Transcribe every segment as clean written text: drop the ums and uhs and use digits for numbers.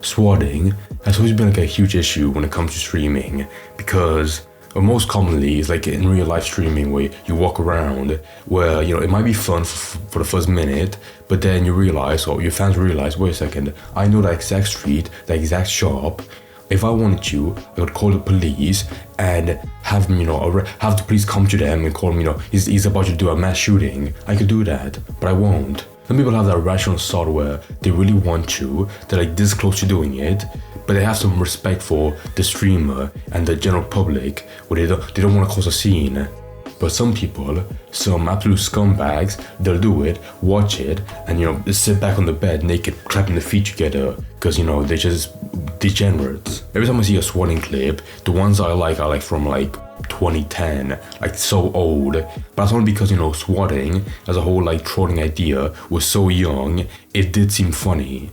swatting has always been like a huge issue when it comes to streaming, because most commonly it's like in real life streaming where you walk around where, you know, it might be fun for the first minute, but then you realize, or your fans realize, wait a second, I know that exact street, that exact shop. If I wanted to, I would call the police and have them, you know, have the police come to them and call them, you know, he's about to do a mass shooting. I could do that, but I won't. Some people have that rational thought where they really want to, they're like this close to doing it, but they have some respect for the streamer and the general public where they don't want to cause a scene. But some people, some absolute scumbags, they'll do it, watch it, and, you know, just sit back on the bed naked, clapping their feet together, because, you know, they're just degenerates. Every time I see a swatting clip, the ones I like are like from like 2010, like so old. But that's only because, you know, swatting as a whole like trolling idea was so young, it did seem funny.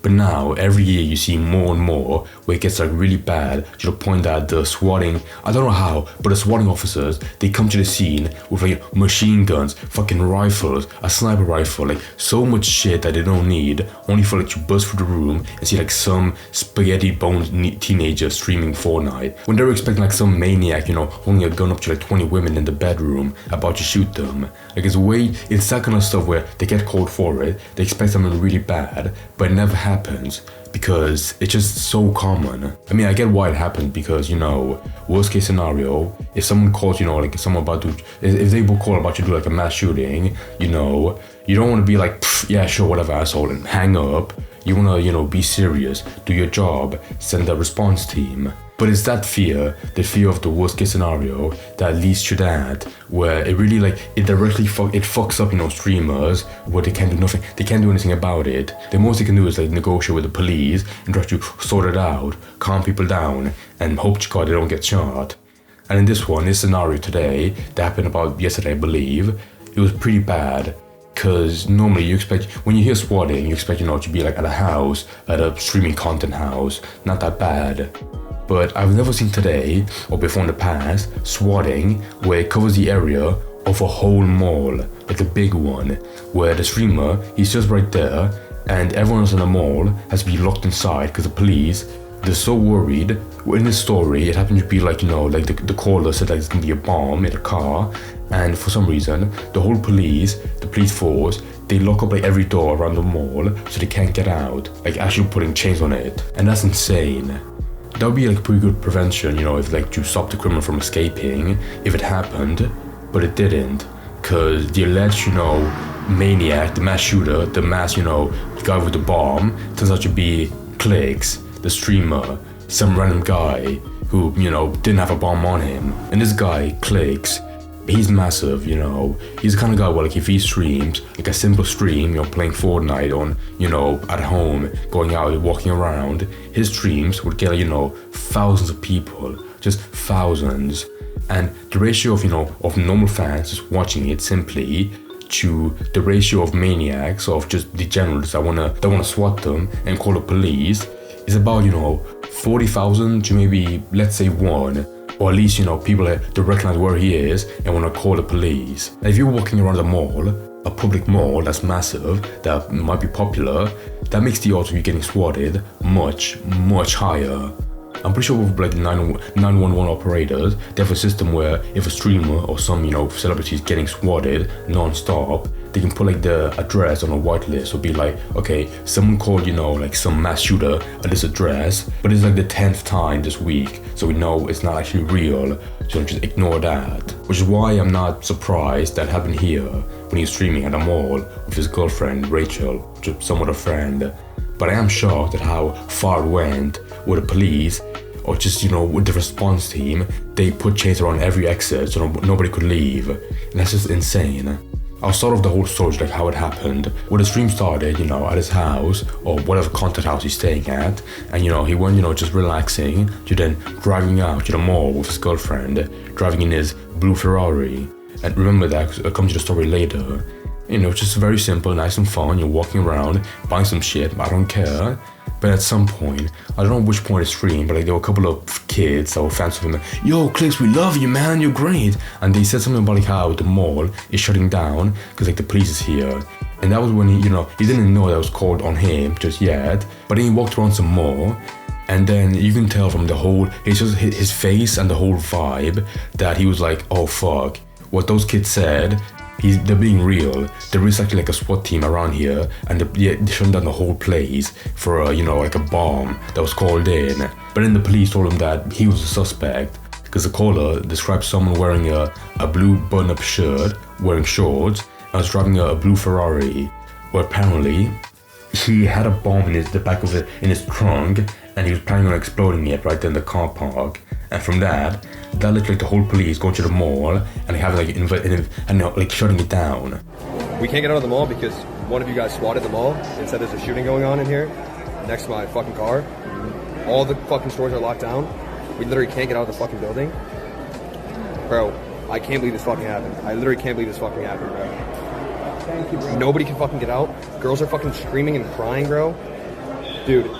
But now, every year you see more and more where it gets like really bad to the point that the swatting, I don't know how, but the swatting officers, they come to the scene with like machine guns, fucking rifles, a sniper rifle, like so much shit that they don't need, only for like to bust through the room and see like some spaghetti boned teenager streaming Fortnite. When they're expecting like some maniac, you know, holding a gun up to like 20 women in the bedroom about to shoot them. Like it's that kind of stuff where they get called for it, they expect something really bad, but it never happens because it's just so common. I mean, I get why it happens because, you know, worst case scenario, if someone calls, you know, like someone about to, if they call about to do like a mass shooting, you know, you don't want to be like, yeah, sure, whatever, asshole, and hang up. You want to, you know, be serious, do your job, send a response team. But it's that fear, the fear of the worst case scenario, that leads to that, where it really like, it directly fucks up, you know, streamers, where they can't do nothing, they can't do anything about it. The most they can do is like negotiate with the police and try to sort it out, calm people down, and hope to God they don't get shot. And in this scenario today, that happened about yesterday, I believe, it was pretty bad. Because normally you expect, when you hear swatting, you expect, you know, to be like at a house, at a streaming content house, not that bad. But I've never seen today, or before in the past, swatting where it covers the area of a whole mall, like a big one, where the streamer, he's just right there, and everyone else in the mall has to be locked inside because the police, they're so worried. In this story, it happened to be like, you know, like the caller said like there's gonna be a bomb in a car, and for some reason, the whole police force, they lock up like every door around the mall so they can't get out, like actually putting chains on it, and that's insane. That would be like pretty good prevention, you know, if like to stop the criminal from escaping, if it happened, but it didn't, because the alleged, you know, maniac, the mass shooter, the mass, you know, guy with the bomb, turns out to be Clix, the streamer, some random guy who, you know, didn't have a bomb on him. And this guy, Clix, he's massive, you know. He's the kind of guy where like if he streams, like a simple stream, you know, playing Fortnite on, you know, at home, going out, walking around, his streams would get, you know, thousands of people, just thousands. And the ratio of, you know, of normal fans just watching it simply to the ratio of maniacs, of just degenerates that wanna swat them and call the police is about, you know, 40,000 to maybe, let's say 1. Or at least, you know, people that recognize where he is and want to call the police. Now, if you're walking around a mall, a public mall that's massive, that might be popular, that makes the odds of you getting swatted much, much higher. I'm pretty sure with like 911 operators, they have a system where if a streamer or some, you know, celebrity is getting swatted non-stop, they can put like the address on a whitelist or be like, okay, someone called, you know, like some mass shooter at this address, but it's like the 10th time this week, so we know it's not actually real, so just ignore that. Which is why I'm not surprised that happened here when he was streaming at a mall with his girlfriend, Rachel, just some other friend. But I am shocked at how far it went with the police, or just, you know, with the response team. They put chains around every exit so nobody could leave. And that's just insane. I'll start off the whole story, like how it happened. When the stream started, you know, at his house, or whatever content house he's staying at, and, you know, he went, you know, just relaxing, to then driving out to the mall with his girlfriend, driving in his blue Ferrari. And remember that, I'll come to the story later. You know, just very simple, nice and fun. You're walking around, buying some shit, I don't care. But at some point, I don't know which point of the stream, but like there were a couple of kids that were fans of him. Yo, Clix, we love you, man, you're great. And they said something about like how the mall is shutting down because like the police is here. And that was when he didn't know that was called on him just yet. But then he walked around some more, and then you can tell from the whole, his face and the whole vibe that he was like, oh fuck, what those kids said, they're being real. There is actually like a SWAT team around here, and they're shutting down the whole place for like a bomb that was called in. But then the police told him that he was a suspect, because the caller described someone wearing a blue button-up shirt, wearing shorts, and was driving a blue Ferrari, where apparently he had a bomb in the back of it, in his trunk, and he was planning on exploding it right there in the car park. And from that led like the whole police going to the mall and having like shutting it down. We can't get out of the mall because one of you guys swatted the mall and said there's a shooting going on in here next to my fucking car. All the fucking stores are locked down. We literally can't get out of the fucking building. Bro, I can't believe this fucking happened. I literally can't believe this fucking happened, bro. Thank you, bro. Nobody can fucking get out. Girls are fucking screaming and crying, bro. Dude,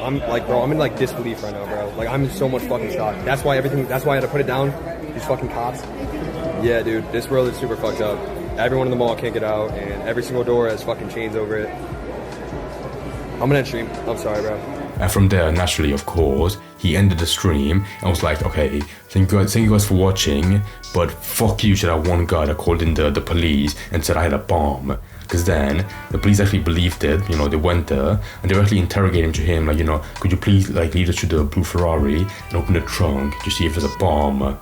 I'm in like disbelief right now, bro. Like, I'm in so much fucking shock. That's why I had to put it down. These fucking cops. Yeah, dude, this world is super fucked up. Everyone in the mall can't get out, and every single door has fucking chains over it. I'm gonna end stream. I'm sorry, bro. And from there, naturally, of course, he ended the stream and was like, okay, thank you guys for watching, but fuck you to that one guy that called in the police and said I had a bomb. Because then the police actually believed it, they went there and they were actually interrogating to him, like, could you please like lead us to the blue Ferrari and open the trunk to see if there's a bomb.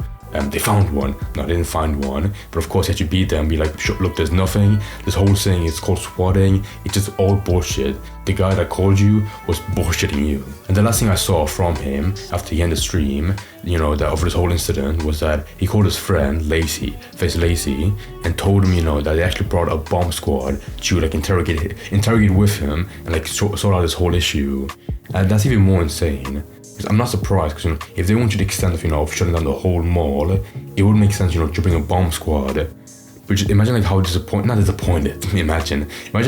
They found one. No, they didn't find one. But of course, you had to beat them, be like, look, there's nothing. This whole thing is called swatting. It's just all bullshit. The guy that called you was bullshitting you. And the last thing I saw from him after he ended the stream, that of this whole incident, was that he called his friend Lacey, and told him, that they actually brought a bomb squad to like interrogate with him and like sort out this whole issue. And that's even more insane. I'm not surprised because if they went to the extent of shutting down the whole mall, it would make sense to bring a bomb squad. But just imagine like how imagine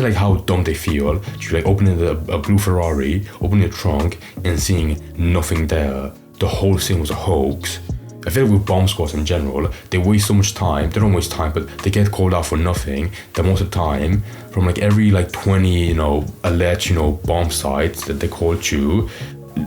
like how dumb they feel to like opening a blue Ferrari, opening the trunk and seeing nothing there. The whole thing was a hoax. I feel like with bomb squads in general, they waste so much time. They don't waste time, but they get called out for nothing. That most of the time, from like every like 20 alleged bomb sites that they called to,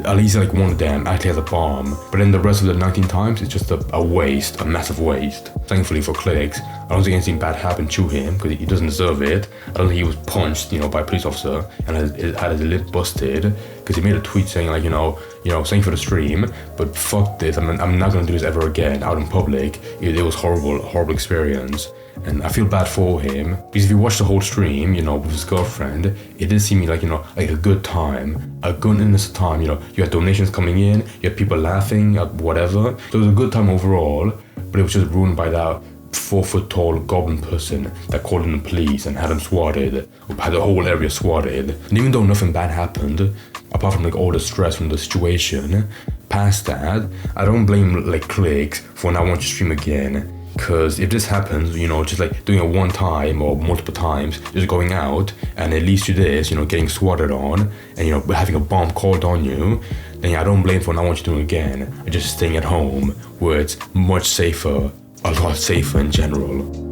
at least like one of them actually has a bomb, but then the rest of the 19 times it's just a waste, a massive waste. Thankfully for Clix, I don't think anything bad happened to him because he doesn't deserve it. I don't think he was punched, by a police officer and had his lip busted because he made a tweet saying like, thank you for the stream, but fuck this, I'm not gonna do this ever again out in public. It was horrible experience. And I feel bad for him because if you watch the whole stream, with his girlfriend, it did seem like, like a good time, a good innocent time. You had donations coming in, you had people laughing at whatever. So it was a good time overall, but it was just ruined by that 4-foot-tall goblin person that called in the police and had them swatted, had the whole area swatted. And even though nothing bad happened, apart from like all the stress from the situation, past that, I don't blame like Clix for not wanting to stream again. Because if this happens, just like doing it one time or multiple times, just going out, and it leads to this, getting swatted on, and having a bomb called on you, then I don't blame for not wanting to do it again. And just staying at home, where it's much safer, a lot safer in general.